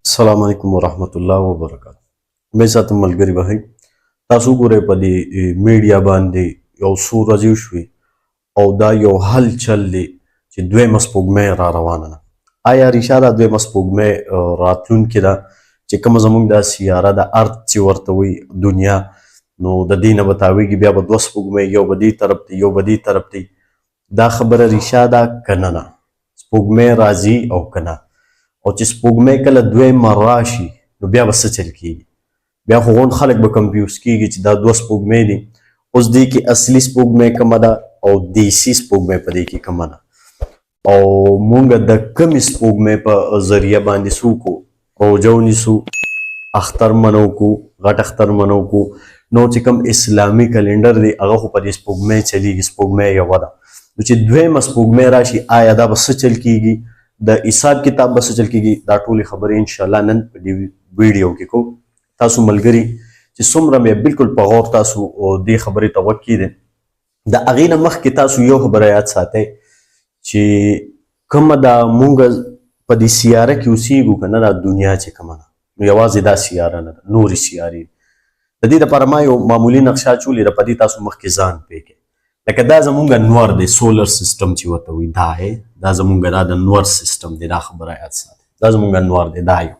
السلام علیکم ورحمت الله وبرکاته. مې ساتم ملګری به تاسو ګورئ په دې میډیا باندې یو څو ورځې وشوې او دا یو هلچل دی چې دویمه سپوږمۍ را روانه ده. آیا ریښه دا دویمه سپوږمۍ راتلونکې ده چې کومه زموږ دا سیاره ده ارت چې ورته وایي دنیا، نو د دې نه به تاویږي، بیا به دوه سپوږمۍ، یو به دې طرف دی یو به دې طرف دی. دا خبره ریښه ده که نه ده؟ سپوږمۍ راځي او که نه؟ او چې سپوږمۍ کله دویمه راشي نو بیا به څه چل کېږي؟ بیا خو غونډ خلک به کنفیوز کېږي چې دا دوه سپوږمۍ دي. اوس دې کې اصلي سپوږمۍ کومه ده او دیسي سپوږمۍ په دې کې کومه ده، او مونږ د کمې سپوږمۍ په ذریعه باندې څه وکړو؟ روژه ونیسو، اختر منو کو، غټ اختر منو کو. نو چې کوم اسلامي کلنډر دی هغه خو په دې سپوږمۍ چلیږي، سپوږمۍ یوه ده. نو چې دویمه سپوږمۍ راشي آیا دا به څه چل کېږي؟ د حساب کتاب به څه چل کېږي؟ دا ټولې خبرې انشاءالله نن په دې ویډیو کې کوو. تاسو ملګري چې څومره مې بالکل په غور تاسو دې خبرې ته غوږ کېدئ، د هغې نه مخکې تاسو یو خبره یاد ساتئ چې کومه دا مونږ په دې سیاره کې اوسېږو که نه، دا دنیا چې کومه ده نو یوازې دا سیاره نه ده، نورې سیارې دي. د دې دپاره ما یو معمولي نقشه اچولې ده، په دې تاسو مخکې ځان پوه کړئ. لکه دا زمونږ نور دی، سولر سیسټم چې ورته وایي، دا زمونږ دا د نور سیسټم دی. دا خبره یاد ساتئ، دا زمونږ نور دی، دا یو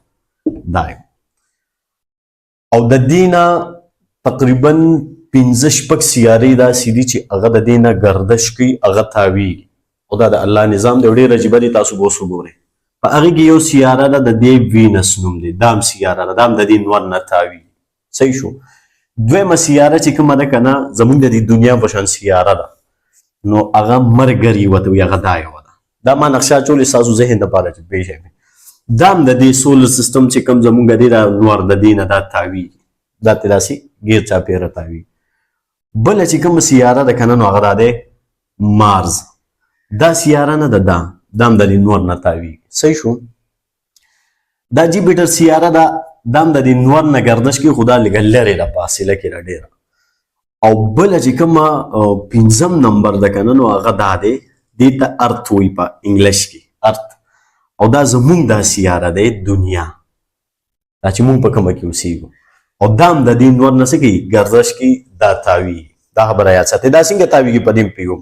او د دې نه تقریبا 5-6 سیارې داسې دي چې هغه د دې نه ګردش کوي، هغه تاویږي، او دا د الله نظام دی. ډېر عجیبه دی، تاسو به اوس وګورئ. په هغې کې یو سیاره ده د دې وینس نوم دی، دا هم سیاره ده، دا هم د دې نور نه تاویږي. صحیح شو. دویمه سیاره چې کومه ده که نه، زموږ د دې دنیا په شان سیاره ده، نو هغه مرګري ورته وایي، هغه دا یوه ده. دا ما نقشه اچولې ستاسو ذهن دپاره چې پوه شئ. دا هم د دې سولر سیسټم چې کوم زموږ دی دا نور د دې نه دا تاویږي، دا ترې داسې ګیر چاپېره تاویږي. بله چې کومه سیاره ده که نه، نو هغه دا دی مارز. دا سیاره نه ده، دا هم د دې نور نه تاویږي. صحیح شو. دا جیپیټر سیاره ده، دا هم د دې نور نه ګردش کوي، خو دا لږه لرې ده، فاصله کې ده ډېره. او بله چې کومه 5م نمبر ده که نه، نو هغه دا دی، دې ته ارت وایي په انګلیش کې، ارت. او دا زمونږ دا سیاره دی دنیا، دا چې مونږ په کومه کې اوسېږو. او دا هم د دې نور نه څه کوي؟ ګردش کوي، دا تاویږي. دا خبره یاد ساتئ. دا څنګه تاویږي په دې پوهېږم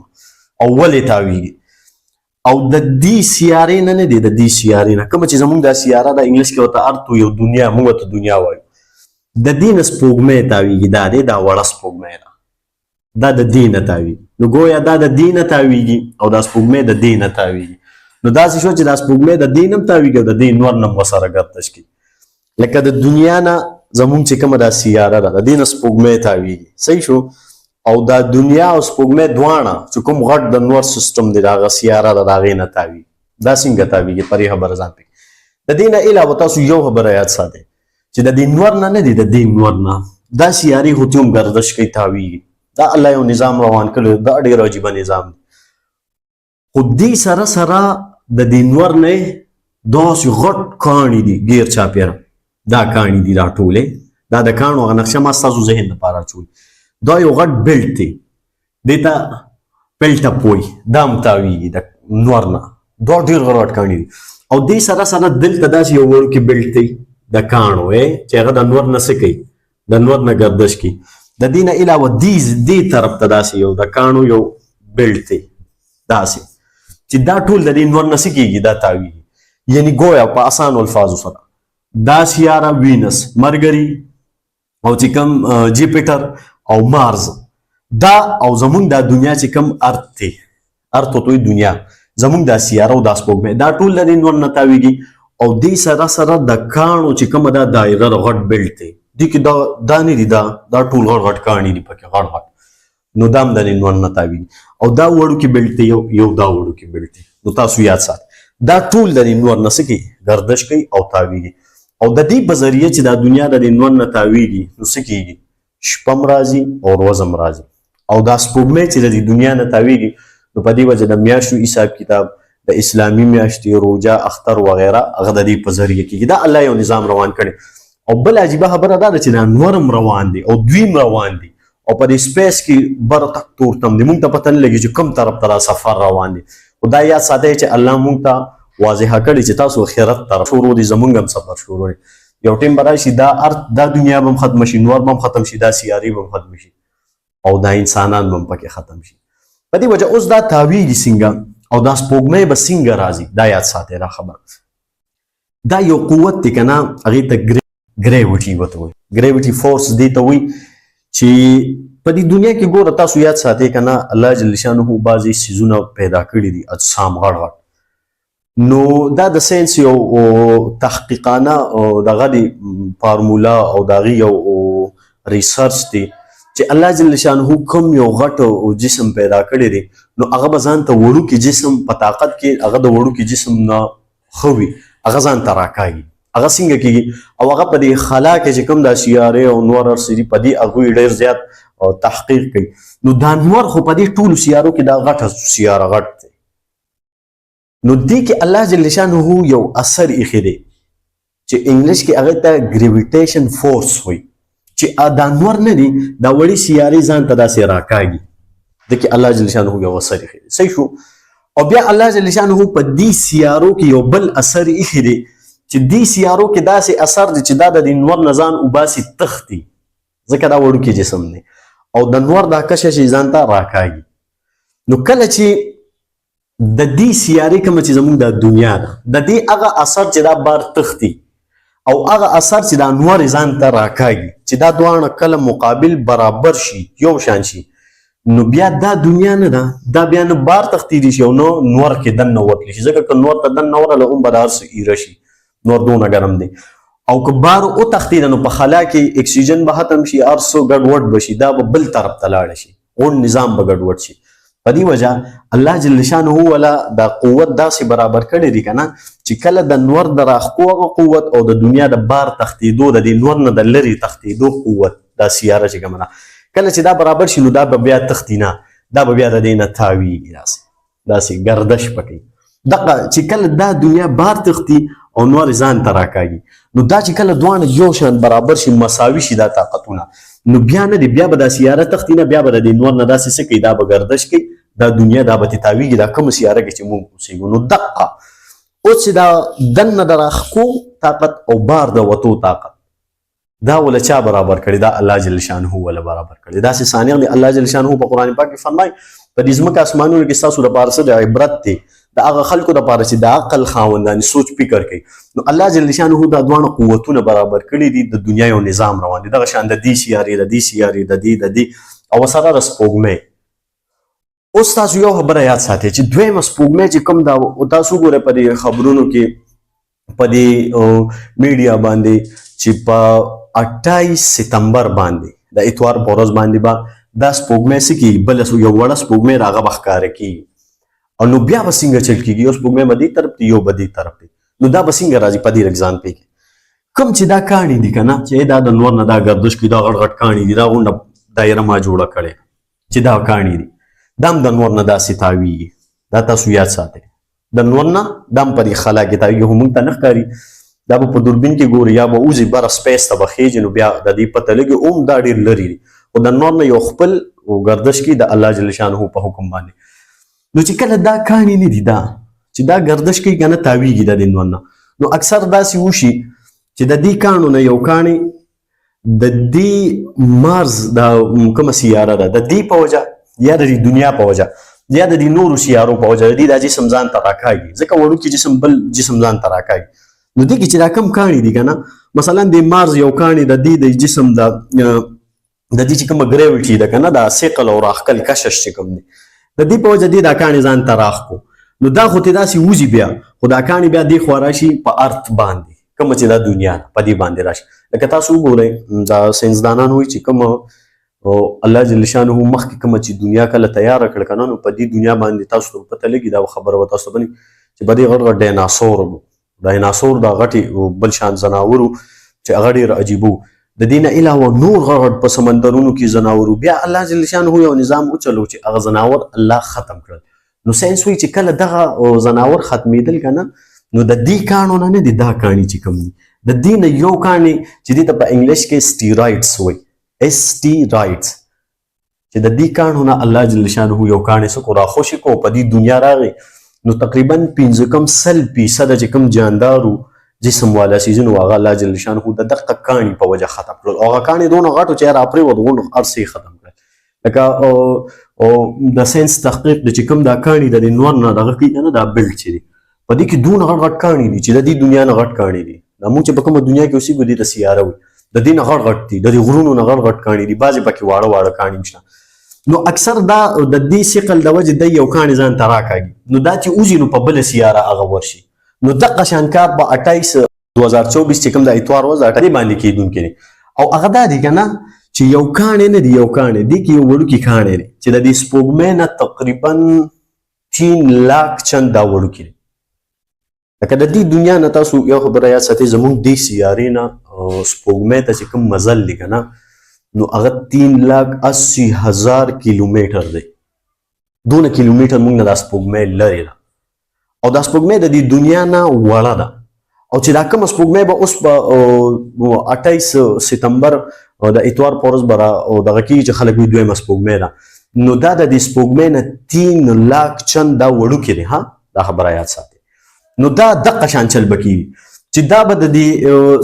او ولې تاویږي. او د دې سیارې نه دی، د دې سیارې نه کومه چې زمونږ دا سیاره ده، انګلیش کې ورته ارت وایي، دنیا مونږ ورته دنیا وایو. د دې نه سپوږمۍ تاویږي، دا دی، دا وړه سپوږمۍ ده، دا د دې نه تاویږي. نو ګویا دا د دې نه تاویږي او دا سپوږمۍ د دې نه تاویږي. نو داسې شو چې دا سپوږمۍ د دې نه هم تاویږي او د دې نور نه هم ورسره ګردش کوي. لکه د دنیا نه زمونږ چې کومه دا سیاره ده، د دې نه سپوږمۍ تاویږي. صحیح شو. او دا دنیا او سپوږمۍ دواړه چې کوم غټ د نور سیسټم دی، د هغه سیاره ده، د هغې نه تاویږي. دا څنګه تاویږي؟ په دې خبره ځان پوه. د دې نه علاوه تاسو یو خبره یاد ساتئ چې د دې نور نه دی، د دې نور نه دا سیارې خو هم ګردش کوي، تاویږي. دا الله یو نظام روان کړی، دا ډېر عجیبه نظام دی. خو دې سره سره د دې نور نه داسې غټ کاڼي دي ګیر چاپېره، دا کاڼي دي، دا ټولې دا د کاڼو هغه نقشه ما ستاسو ذهن دپاره اچولې. دا یو غټ بیلټ دی، دې ته بیلټ اپ وایي، دا هم تاویږي د نور نه. دا ډېر غټ کاڼي دي. او دې سره سره دلته داسې یو وړوکی بیلټ دی د کاڼو، چې هغه د نور نه څه کوي؟ د نور نه ګردش کوي. د دې نه علاوه دې طرف ته داسې یو د کاڼو یو بیلټ دی، داسې چې دا ټول د دې نور نه څه کېږي؟ دا تاویږي. یعنې ګویا په اسانو الفاظو سره دا سیاره وینس، مرګري، او چې کوم جیپیټر او مارز، دا او زمونږ دا دنیا چې کوم ارت دی، ارت ورته وایي دنیا، زمونږ دا سیاره او دا سپوږمۍ، دا ټول د دې نور نه تاویږي. او دې سره سره د کاڼو چې کومه دا دایره د غټ بیلټ دی، دې کې دا نه دي، دا ټول غټ غټ کاڼي دي پکې، غټ غټ. نو دا هم د دې نور نه تاویږي. او دا وړوکی بیلټ دی، یو دا وړوکی بیلټ دی. نو تاسو یاد ساتئ دا ټول د دې نور نه څه کوي؟ ګردش کوي او تاویږي. او د دې په ذریعه چې دا دنیا د دې نور نه تاویږي، نو څه کېږي؟ شپه هم راځي او ورځ هم راځي. او دا سپوږمۍ چې د دې دنیا نه تاویږي، نو په دې وجه د میاشتو حساب کتاب، د اسلامي میاشتې، روژه، اختر وغیره، هغه د دې په ذریعه کېږي. دا الله یو نظام روان کړی. او بل عجیبه خبره دا ده چې دا نور هم روان دي او دوی هم روان دي او په دې سپیس کې بر تک تور تم دی، موږ ته پته نه لګي چې کوم طرف ته سفر روان دی. خو دا یاد ساتئ چې الله موږ ته واضحه کړي چې تاسو آخرت طرف شروع دی، زموږ هم سفر شروع دی. یو ټیم به راشي دا ارض دا دنیا به هم ختم شي، نور به هم ختم شي، دا سیارې به هم ختم شي او دا انسانان به هم پکې ختم شي. په دې وجه اوس دا تاویږي څنګه او دا سپوږمۍ به څنګه راځي، دا یاد ساتئ. دا خبره دا یو قوت دی که نه، هغې ته ګریویټي ورته وایي. ګریویټي فورس دې ته وایي چې په دې دنیا کې ګوره تاسو یاد ساتئ که نه، الله جل شانه بعضې څیزونه پیدا کړي دي اجسام غټ غټ. نو دا د ساینس یو تحقیقانه دغه دی فارمولا او د هغې یو ریسرچ دی چې الله جل شانه کوم یو غټ جسم پیدا کړی دی، نو هغه به ځان ته وړوکي جسم په طاقت کې هغه د وړوکي جسم نه ښه وي، هغه ځان ته راکاږي. هغه څنګه کېږي او هغه په دې خلا کې چې کوم دا سیارې او نور هر څه دي په دې هغوی ډېر زیات تحقیق کوي. نو دا نور خو په دې ټولو سیارو کې دا غټه سیاره غټ دی. نو دې کې الله جل شانه یو اثر ایښی دی چې انګلیش کې هغې ته ګریویټیشن فورس وایي، چې دا نور نه دي، دا وړې سیارې ځان ته داسې راکاږي. دې کې الله جل شانه یو اثر ایښی دی. صحیح شو. او بیا الله جل شانه په دې سیارو کې یو بل اثر ایښی دی چې دې سیارو کې داسې اثر دی چې دا د دې نور نه ځان وباسي تښتي، ځکه دا وړوکی جسم دی او د نور دا کشه شي ځان ته راکاږي. نو کله چې د دې سیارې کومه چې زموږ د دنیا ده، د دې هغه اثر چې دا بار تښتي او هغه اثر چې دا نور ځان ته راکاږي، چې دا دواړه کله مقابل برابر شي، یو شان شي، نو بیا دا دنیا نه ده، دا بیا نه بار تښتېدی شي او نه نور کې دننه وتلی شي. ځکه که نور ته دننه ورغله هم به د هر څه ایره شي، نور دونه ګرم دی. او که بار وتښتېده نو په خلا کې اکسیجن به ختم شي، هر څه ګډوډ به شي، دا به بل طرف ته لاړه شي، غون نظام به ګډوډ شي. په دې وجه الله جل شانه ولا دا قوت داسې برابر کړی دی که نه چې کله د نور د راښکو هغه قوت او د دنیا د بار تښتېدو د دې نور نه د لرې تښتېدو قوت، دا سیاره چې کومه ده، کله چې دا برابر شي نو دا به بیا تښتي نه، دا به بیا د دې نه تاویږي، داسې ګردش پکې. دغه چې کله دا دنیا بار تښتي او نور ځان ته راکاږي، نو دا چې کله دواړه یو شان برابر شي، مساوي شي دا طاقتونه، نو بیا نه دی، بیا به دا سیاره تښتي نه، بیا به د دې نور نه داسې څه کوي، دا به ګردش کوي، دا دنیا دا به تاویږي، دا کومه سیاره کې چې موږ اوسېږو. نو دقه اوس چې دا دننه د راښکو طاقت او بار د وتو طاقت، دا ولا چا برابر کړي؟ دا الله جل شانه ولا برابر کړي. داسې صانع دی الله جل شانه په قرآن پاک کې فرمایي په دې ځمکه اسمانونو کې ستاسو لپاره څه د عبرت دی، د هغه خلکو لپاره چې د عقل خاوندان سوچ فکر کوي. نو الله جل شانه دا دواړه قوتونه برابر کړي دي، د دنیا یو نظام روان دی، دغه شان د دې سیارې د دې سیارې د دې او سره د سپوږمۍ. اوس تاسو یو خبره یاد ساتئ چې دویمه سپوږمۍ چې کوم دا تاسو ګورئ په دې خبرونو کې په دې میډیا باندې چې په 28 ستمبر باندې د اتوار په ورځ باندې به دا سپوږمۍ څه کېږي، بله یو وړه سپوږمۍ راغه به ښکاره کېږي او نو بیا به څنګه چل کېږي، یو سپوږمۍ به دې طرف دی یو به دې طرف دی، نو دا به څنګه راځي په دې رګزان پې کې کوم چې دا کاڼي دي که نه، چې دا د نور نه دا ګردش کوي، دا غټ غټ کاڼي دي، دا غونډه دایره ما جوړه کړې چې دا کاڼي دي، دا هم د نور نه داسې تاویږي. دا تاسو یاد ساتئ، د نور نه دا هم په دې خلا کې تاویږي، خو موږ ته نه ښکاري، دا به په دوربین کې ګوري یا به وځي بره سپیس ته به خیږي، نو بیا د دې پته لګي اوم دا ډېر لرې دي، خو د نور نه یو خپل ګردش کوي د الله جل شانه په حکم باندې. نو چې کله دا کاڼي نه دي، دا چې دا ګردش کوي که نه تاویږي د دې نور نه، نو اکثر داسې وشي چې د دې کاڼو نه یو کاڼي د دې مارز دا کومه سیاره ده د دې په وجه یا د دې دنیا په وجه یا د دې نورو سیارو په وجه د دې دا جسم ځان ته راکاږي، ځکه وړوکی جسم بل جسم ځان ته راکاږي. نو دې کې چې دا کم کاڼي دي که نه، مثلا د مارز یو کاڼي د دې د جسم د دې چې کومه ګریویټي ده که نه، دا ثقل او راښکل کشش چې کوم دی د دې په وجه دې دا کاڼي ځان ته راښکو، نو دا خو ته داسې وځي بیا، خو دا کاڼي بیا دې خوا راشي په ارت باندې، کومه چې دا دنیا ده په دې باندې راشي. لکه تاسو وګورئ دا ساینسدانان وایي چې کومه الله جل شانه مخکې کومه چې دنیا کله تیاره کړه که نه، نو په دې دنیا باندې تاسو ته پته لګي، دا خبره به تاسو ته بني چې په دې غټ غټ ډایناسور و، ډایناسور دا غټې بل شان ځناور و چې هغه ډېر عجیب و. د دې نه علاوه نور غټ غټ په سمندرونو کې ځناور و، بیا الله جل شانه یو نظام وچلو چې هغه ځناور الله ختم کړل. نو ساینس وایي چې کله دغه ځناور ختمېدل که نه، نو د دې کاڼو نه دي دا کاڼي چې کوم دي، د دې نه یو کاڼي چې دې ته په انګلیش کې سټیرایډس وایي، ST رایټس، چې د دې کاڼو نه الله جل شانه یو کاڼې څه کو راخوشي کو په دې دنیا راغی نو تقریبا 50% چې کوم جاندارو جسم والا سیزن هغه الله جل شانه د دقه کاڼي په وجه ختم کړل هغه کاڼي دونه غټو چې را پرې ودغون ارسي ختم کړل لکه او د ساينس تحقیق د چې کوم دا کاڼي د نور نه دغه کې نه دا بلډ چي په دې کې دونه غټ کاڼي دي چې د دې دنیا نه غټ کاڼي دي د موږ چې په کومه دنیا کې اوسېږو دې د سیاره وي د دې نه غټ دي د غرونو نه غټ کاڼي دي بعضې پکې واړه واړه کاڼي شته نو اکثر دا د دې ثقل د وجې د یو کاڼي ځان ته راکاږي نو دا چې وځي نو په بله سیاره هغه ورشي نو دغه شان کار په 28 2024 چې کوم د اتوار ورځ اټکلي باندې کېدونکی دی او هغه دا دی که نه چې یو کاڼی نه دی یو کاڼی دې کې یو وړوکي کاڼی دی چې د دې سپوږمۍ نه تقریبا 3 لاک چند دا وړوکي دی لکه د دې دنیا نه تاسو یو خبره یاد ساتئ زموږ دې سیارې نه سپوږمۍ ته چې کوم مزل دی که نه نو هغه 3,80,000 کیلومتر دی دونه کیلومتر موږ نه دا سپوږمۍ لرې ده او دا سپوږمۍ د دې دنیا نه وړه ده او چې دا کومه سپوږمۍ به اوس په 28 سپتمبر د اتوار په ورځ به دغه کېږي چې خلک وایي دویمه سپوږمۍ ده نو دا د دې سپوږمۍ نه 3 لاک چند دا وړوکې دی ها دا خبره یاد ساتئ نو دا دقه شان چل به کېږي چې دا به د دې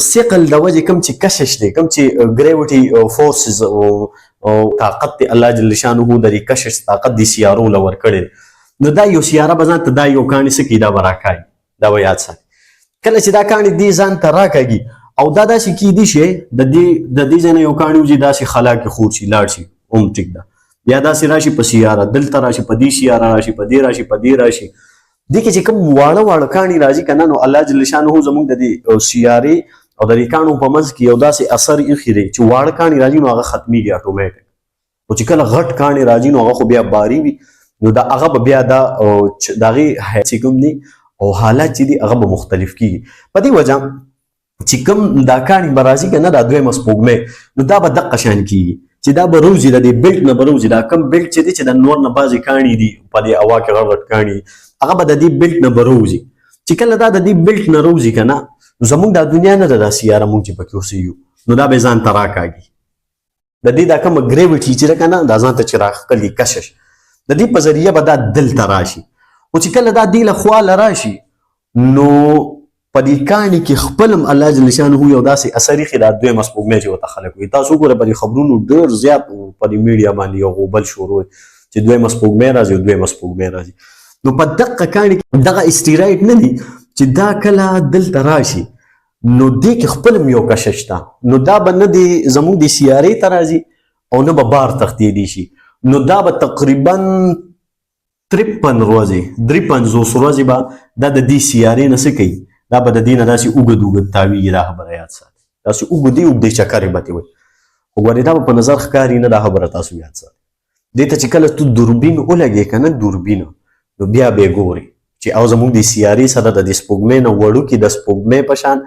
ثقل د وجې کوم چې کشش دی کوم چې ګریویټي فورسز او طاقت دی الله جل شانه د دې کشش طاقت دی سیارو له ورکړی نو دا یو سیاره به ځان ته دا یو کاڼي څه کوي دا به راکاږي دا به یاد ساتي کله چې دا کاڼي دې ځان ته راکاږي او دا داسې کیدی شي د دې ځای نه یو کاڼي وځي داسې خلا کې خور شي لاړ شي هم ټیک ده یا داسې راشي په سیاره دلته راشي په دې سیاره راشي په دې راشي په دې راشي دې کې چې کوم واړه واړه کاڼي راځي که نه نو الله جل شانه زموږ د دې سیارې او د دې کاڼو په منځ کې یو داسې اثر ایښی دی چې واړه کاڼي راځي نو هغه ختمیږي اټومیټک او چې کله غټ کاڼي راځي نو هغه خو بیا باري وي نو دا هغه به بیا د هغې چې کوم دي او حالات چې دي هغه به مختلف کېږي په دې وجه چې کوم دا کاڼي به راځي که نه دا دویمه سپوږمۍ نو دا به دقه شان کېږي چې دا به روزي د دې بیلټ نه به روزي دا کوم بیلټ چې دی چې د نور نه بعضې کاڼي دي په دې هوا کې غټ غټ کاڼي هغه به د دې بیلټ نه به روزي چې کله دا د دې بیلټ نه روزي که نه نو زموږ دا دنیا نه ده دا سیاره موږ چې پکې اوسېږو نو دا به ځان ته راکاږي د دې دا کومه ګریویټي چې ده که نه دا ځان ته چې راښکلي کشش د دې په ذریعه به دا دلته راشي خو چې کله دا دې له خواله راشي نو په دې کاڼي کې خپل هم الله جل شانه یو داسې اثر ایښي دا دویمه سپوږمۍ چې ورته خلک وایي تاسو وګوره په دې خبرونو ډېر زیات په دې میډیا باندې یو غوبل شروع چې دویمه سپوږمۍ راځي او دویمه سپوږمۍ راځي نو په دقه کاڼي کې دغه اسټیرایډ نه دي چې دا کله دلته راشي نو دې کې خپل هم یو کشش ده نو دا به نه د زموږ د سیارې ته راځي او نه به بار تښتېدی شي نو دا به تقریبا 53 ورځې به دا د دې سیارې نه څه کوي دا به د دې نه داسې اوږد اوږد تاویږي دا خبره یاد ساتئ داسې اوږدې اوږدې چکرې به ترې وایي خو ګورې دا به په نظر ښکاري نه دا خبره تاسو یاد ساتئ دې ته چې کله تو دوربین ولګې که نه دوربین نو بیا به یې ګورې چې او زموږ د سیارې سره د دې سپوږمۍ نه وړوکې د سپوږمۍ په شان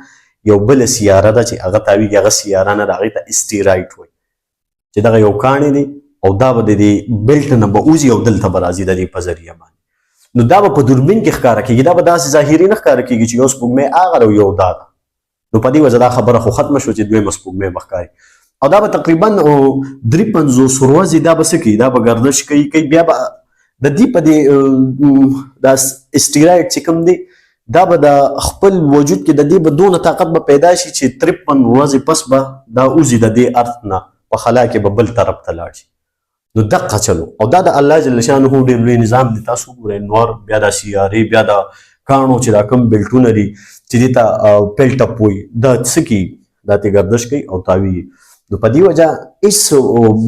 یو بله سیاره ده چې هغه تاویږي هغه سیاره نه ده هغې ته اسټیرایډ وایي چې دغه یو کاڼی دی او دا به د دې بیلټ نه به وځي او دلته به راځي د دې په ذریعه باندې نو دا به په دوربین کې ښکاره کېږي دا به داسې ظاهري نه ښکاره کېږي چې یو سپوږمۍ هغه ده او یو دا ده نو په دې وجه دا خبره خو ختمه شوه چې دویمه سپوږمۍ به ښکاري او دا به تقریبا 53 ورځې دا به څه کوي دا به گردش کوي بیا به د دې په دې دا اسټیرایډ چې کوم دی دا به د خپل وجود کې د دې به دونه طاقت به پیدا شي چې 53 ورځې پس به دا وځي د دې ارض نه په خلا کې به بل طرف ته لاړ شي نو دقه چلو او دا د الله جل شانه ډېر لوی نظام دی تاسو ګورئ نور بیا د سیارې بیا د کاڼو چې دا کوم بیلټونه دي چې دې ته پیلټ اپ وایي دا څه کوي دا ترې ګردش کوي او تاویږي نو په دې وجه هېڅ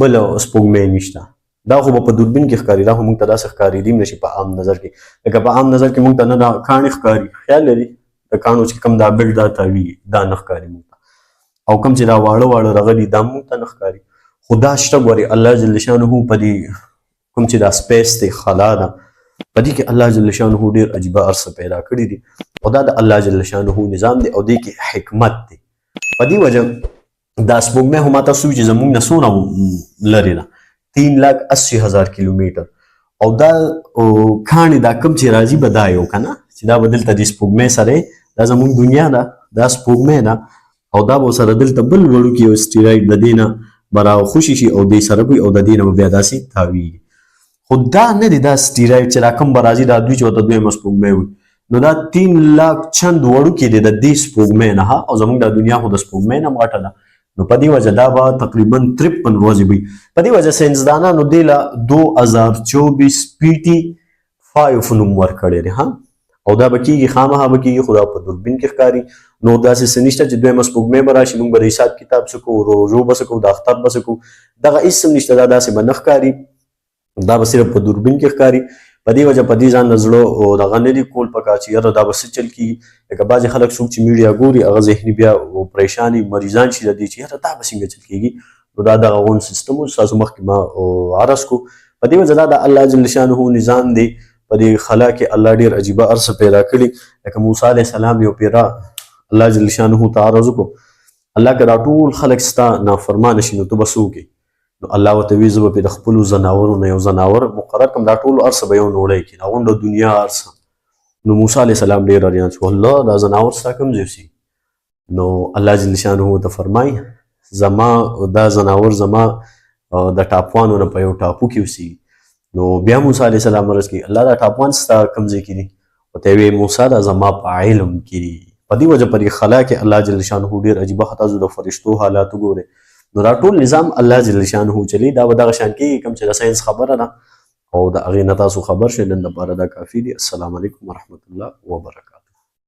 بله سپوږمۍ نشته دا خو به په دوربین کې ښکاري دا خو موږ ته داسې ښکارېدی هم نه شي په عام نظر کې لکه په عام نظر کې موږ ته نه دا کاڼي ښکاري خیال لري د کاڼو چې کوم دا بیلټ دا تاویږي دا نه ښکاري موږ ته او کوم چې دا واړه واړه رغلي دا موږ ته نه ښکاري خو دا شته ګورې الله جل شانه په دې کوم چې دا سپیس دی خلا ده په دې کې الله جل شانه ډېر عجیبه ارڅه پیدا کړي دي او دا د الله جل شانه نظام دی او دې کې حکمت دی په دې وجه دا سپوږمۍ خو ما تاسو چې زموږ نه څومره لرې ده 3,80,000 کیلومتر او دا کاڼي دا کوم چې راځي به دا یو که نه چې دا به دلته د سپوږمۍ سره دا زموږ دنیا ده دا سپوږمۍ ده او دا به ورسره دلته بل وړوکي یو اسټیرایډ د دې نه برا خوشي شي او دې سره کوي او د دې نه بیا داسې تاویږي. خو دا نه دی دا سټیراید چې دا کوم به راځي دا دوی چې ورته دویمه سپوږمۍ وي نو دا 3 لاک چند وړوکې دی د دې سپوږمۍ نه او زموږ د دنیا خو د سپوږمۍ نه غټه ده نو په دې وجه دا به تقریبا 53 ورځې وي. په دې وجه ساینسدانانو دې له 2024 PT5 نوم ورکړی دی او دا به کېږي خامخا به کېږي خو دا په دوربین کې ښکاري. نو داسې څه نشته چې دویمه سپوږمۍ به راشي موږ به د حساب کتاب څه کوو روژو به څه کوو د اختر به څه کوو دغه هېڅ هم نشته دا داسې به نه ښکاري دا به صرف په دوربین کې ښکاري. په دې وجه په دې ځان د زړه دغه نه دي کول پکار چې یاره دا به څه چل کېږي لکه بعضې خلک څوک چې میډیا ګوري هغه ذهني بیا پریشان مریضان شي د دې چې یاره دا به څنګه چل کېږي نو دا دغه غون سیستم و ستاسو مخکې ما عرض کو. په دې وجه دا د الله جل شانه نظام دی په دې خلا کې الله ډېر عجیبه ارسه پیدا کړي لکه موسی علیه السلام یو پیرا الله جل شانه ته عرض وکړو الله که دا ټول خلک ستا نافرمانه شي نو ته به څه وکړې نو الله ورته وایي زه به د خپلو ځناورو نه یو ځناور مقرر کړم دا ټول ارسه به یو نوړی کړي دا غونډه دنیا ارسه نو موسی علیه السلام ډېر اریان شو الله دا ځناور ستا کوم ځای اوسي نو الله جل شانه ته فرمایي زما دا ځناور زما د ټاپوانو نه په یو ټاپو کې اوسي نو بیا موسی علیه السلام عرض کړي الله دا ټاپوان ستا کوم ځای کې دي ورته یې ویې موسی دا زما په علم کې دي. په دې وجه په دې خلا کې الله جل شانه ډېر عجیبه تاسو د فرشتو حالات وګورئ نو دا ټول نظام الله جل شانه چلی دا به دغه شان کېږي کوم چې د ساینس خبره ده او د هغې نه تاسو خبر شئ نن دپاره دا کافي دي. السلام علیکم ورحمة الله وبرکاته.